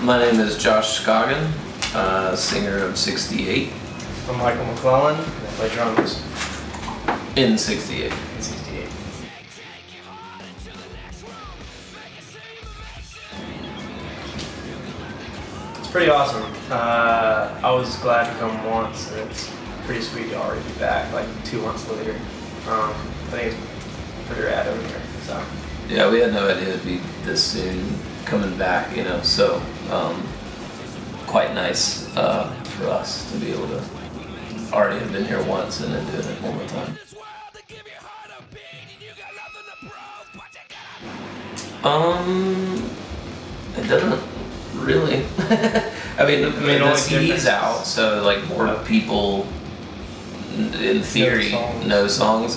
My name is Josh Scogin, singer of 68. I'm Michael McClellan, and I play drums. In 68. In 68. It's pretty awesome. I was glad to come once, and it's pretty sweet to already be back, like 2 months later. I think it's pretty rad over here. So. Yeah, we had no idea it'd be this soon coming back, you know, so quite nice for us to be able to already have been here once and then doing it one more time. It doesn't really. I mean, the CD's out, so like more people in theory know songs.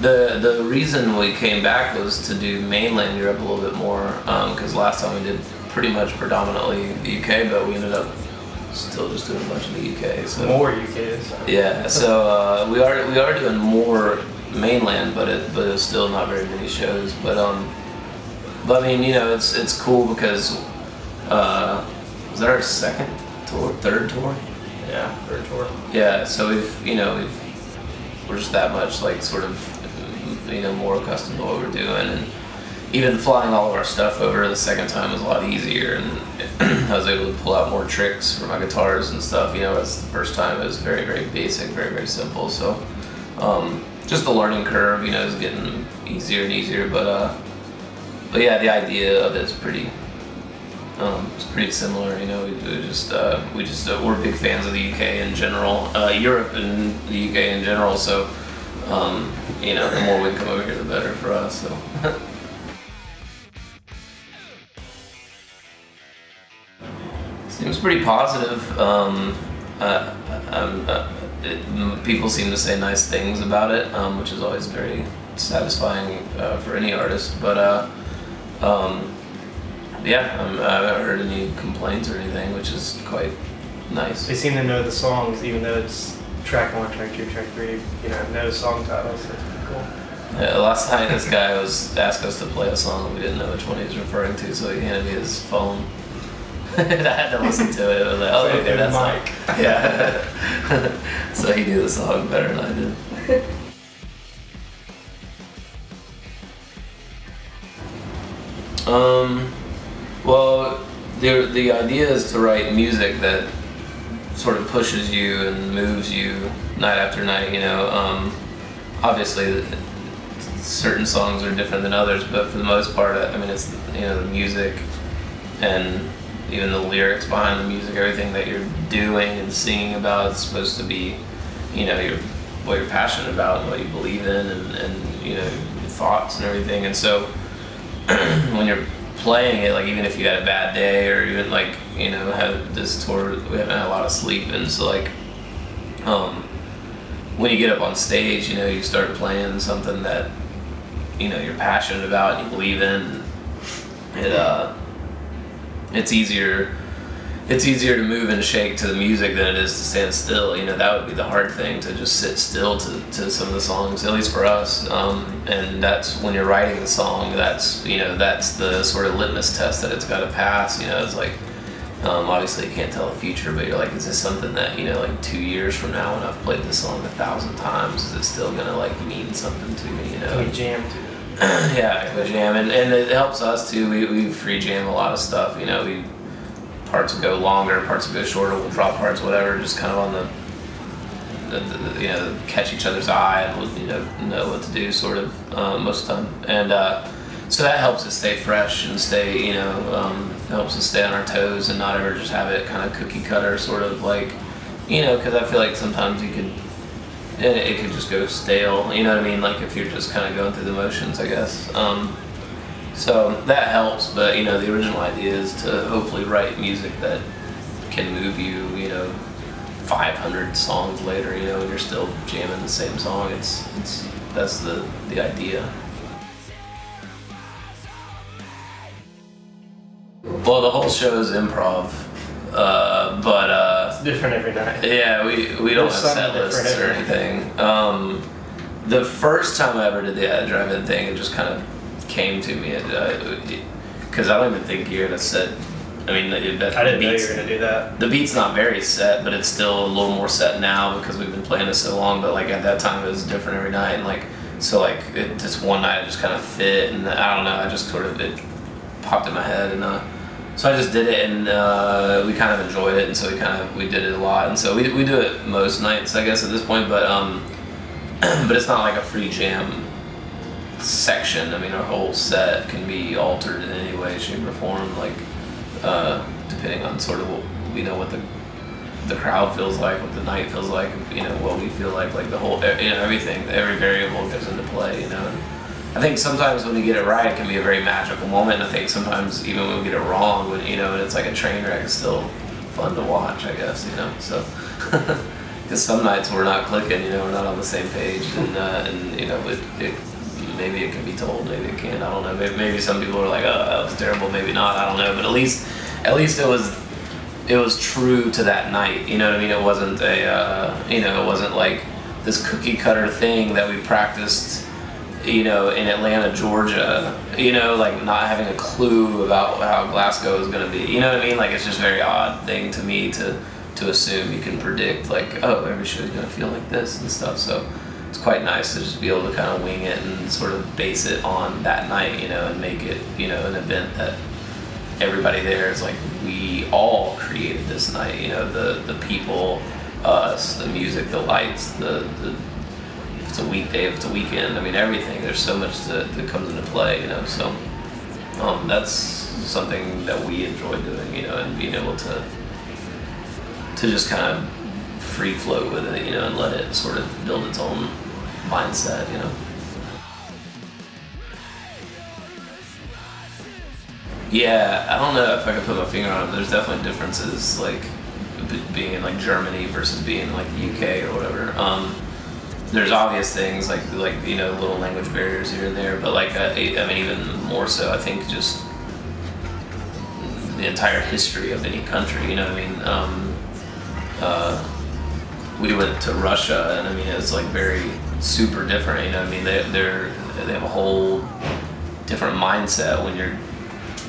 The reason we came back was to do mainland Europe a little bit more, because last time we did pretty much predominantly the UK, but we ended up still just doing a bunch of the UK. So more UK. So. Yeah, so we are doing more mainland, but it's still not very many shows. But I mean, you know, it's cool because was that our second tour, third tour? Yeah, third tour. Yeah, so we're just that much like sort of, you know, more accustomed to what we're doing, and even flying all of our stuff over the second time was a lot easier, and I was able to pull out more tricks for my guitars and stuff. You know, as the first time it was very, very basic, very, very simple. So just the learning curve, you know, is getting easier and easier. But yeah, the idea of it is pretty. It's pretty similar, you know. We're big fans of the UK in general, Europe and the UK in general. So, you know, the more we come over here, the better for us. So. Seems pretty positive. People seem to say nice things about it, which is always very satisfying for any artist. But yeah, I haven't heard any complaints or anything, which is quite nice. They seem to know the songs, even though it's track 1, track 2, track 3. You know song titles. So it's pretty cool. Yeah, last night this guy asked us to play a song and we didn't know which one he was referring to, so he handed me his phone. And I had to listen to it. I was like, oh, okay, that's Mike. Yeah. So he knew the song better than I did. Well, the idea is to write music that sort of pushes you and moves you night after night, you know. Obviously, certain songs are different than others, but for the most part, I mean, it's, you know, the music and even the lyrics behind the music, everything that you're doing and singing about is supposed to be, you know, what you're passionate about and what you believe in, and you know, your thoughts and everything. And so when you're playing it, like even if you had a bad day or even like, you know, have this tour, we haven't had a lot of sleep, and so like when you get up on stage, you know, you start playing something that, you know, you're passionate about and you believe in, it's easier to move and shake to the music than it is to stand still. You know, that would be the hard thing, to just sit still to some of the songs, at least for us. And that's when you're writing the song, that's, you know, that's the sort of litmus test that it's got to pass. You know, it's like, obviously you can't tell the future, but you're like, is this something that, you know, like 2 years from now when I've played this song 1,000 times, is it still gonna like mean something to me, you know? Can we jam to it? Yeah, we jam, and it helps us too. We free jam a lot of stuff, you know. Parts go longer, parts go shorter, we'll drop parts, whatever, just kind of on the you know, catch each other's eye and we'll, you know what to do, sort of, most of the time. And so that helps us stay fresh and stay, you know, helps us stay on our toes and not ever just have it kind of cookie cutter, sort of like, you know, because I feel like sometimes it could just go stale, you know what I mean, like if you're just kind of going through the motions, I guess. So that helps, but you know, the original idea is to hopefully write music that can move you, you know, 500 songs later, you know, and you're still jamming the same song. That's the idea. Well, the whole show is improv. But it's different every night. Yeah, we don't have set lists or anything. The first time I ever did the drive-in thing, it just kind of came to me, because I don't even think you had a set I mean, I didn't know you were gonna do that. The beat's not very set, but it's still a little more set now because we've been playing it so long. But like at that time, it was different every night, and like so like it just one night it just kind of fit, and I don't know, I just sort of it popped in my head, and so I just did it, and we kind of enjoyed it, and so we did it a lot, and so we do it most nights, I guess, at this point, but but it's not like a free jam section. I mean, our whole set can be altered in any way, shape, or form, like depending on sort of what what the crowd feels like, what the night feels like, what we feel like the whole, everything, every variable goes into play, And I think sometimes when you get it right, it can be a very magical moment. I think sometimes even when we get it wrong, when and it's like a train wreck, it's still fun to watch, I guess, So, because some nights we're not clicking, we're not on the same page, and maybe it can be told, maybe it can't. I don't know. Maybe some people are like, "Oh, that was terrible." Maybe not. I don't know. But at least it was true to that night. You know what I mean? It wasn't it wasn't like this cookie cutter thing that we practiced, in Atlanta, Georgia. Like not having a clue about how Glasgow is going to be. You know what I mean? Like it's just a very odd thing to me to assume you can predict like, oh, every show is going to feel like this and stuff. So it's quite nice to just be able to kind of wing it and sort of base it on that night, and make it, an event that everybody there is like, we all created this night, the people, us, the music, the lights, if it's a weekday, if it's a weekend, I mean, everything. There's so much that comes into play, so that's something that we enjoy doing, and being able to just kind of free flow with it, and let it sort of build its own mindset, Yeah, I don't know if I could put my finger on it, but there's definitely differences, like being in like Germany versus being in like the UK or whatever. There's obvious things like little language barriers here and there, but like I mean even more so, I think just the entire history of any country, you know what I mean? We went to Russia, and I mean it's like very super different. You know what I mean? They have a whole different mindset when you're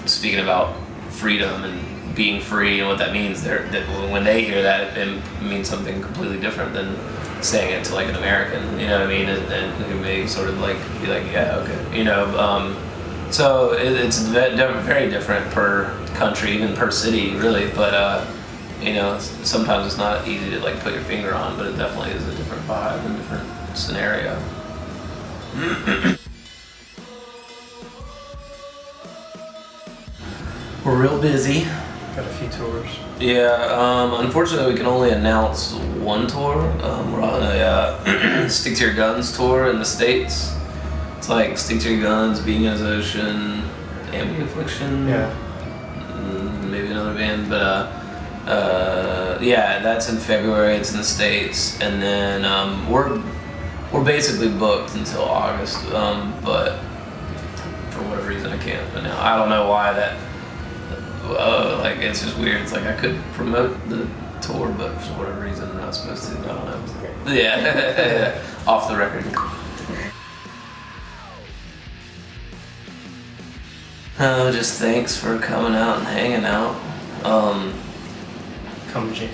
speaking about freedom and being free and what that means. When they hear that, it means something completely different than saying it to like an American. You know what I mean? And who may sort of like be like, yeah, okay, So it's very different per country, even per city, really. But sometimes it's not easy to like put your finger on, but it definitely is a different vibe and different scenario. We're real busy. Got a few tours. Yeah, unfortunately we can only announce one tour. We're on a Stick to Your Guns tour in the States. It's like Stick to Your Guns, Being as Ocean, Ambient Affliction. Yeah. Maybe another band, but yeah, that's in February. It's in the States, and then we're basically booked until August. But for whatever reason, I can't. But now I don't know why that. Like it's just weird. It's like I could promote the tour, but for whatever reason, I'm not supposed to. I don't know. Yeah, off the record. Just thanks for coming out and hanging out. Come jam.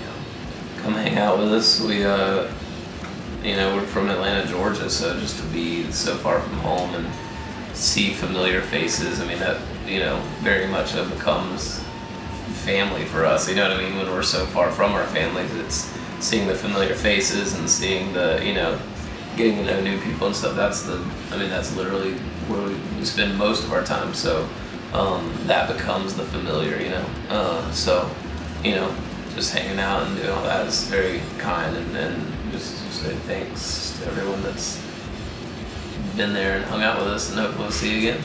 Come hang out with us. We, we're from Atlanta, Georgia, so just to be so far from home and see familiar faces, I mean, that, very much becomes family for us, you know what I mean? When we're so far from our families, it's seeing the familiar faces and seeing the, getting to know new people and stuff. That's literally where we spend most of our time, so that becomes the familiar, so, just hanging out and doing all that is very kind, and just say thanks to everyone that's been there and hung out with us, and hopefully we'll see you again.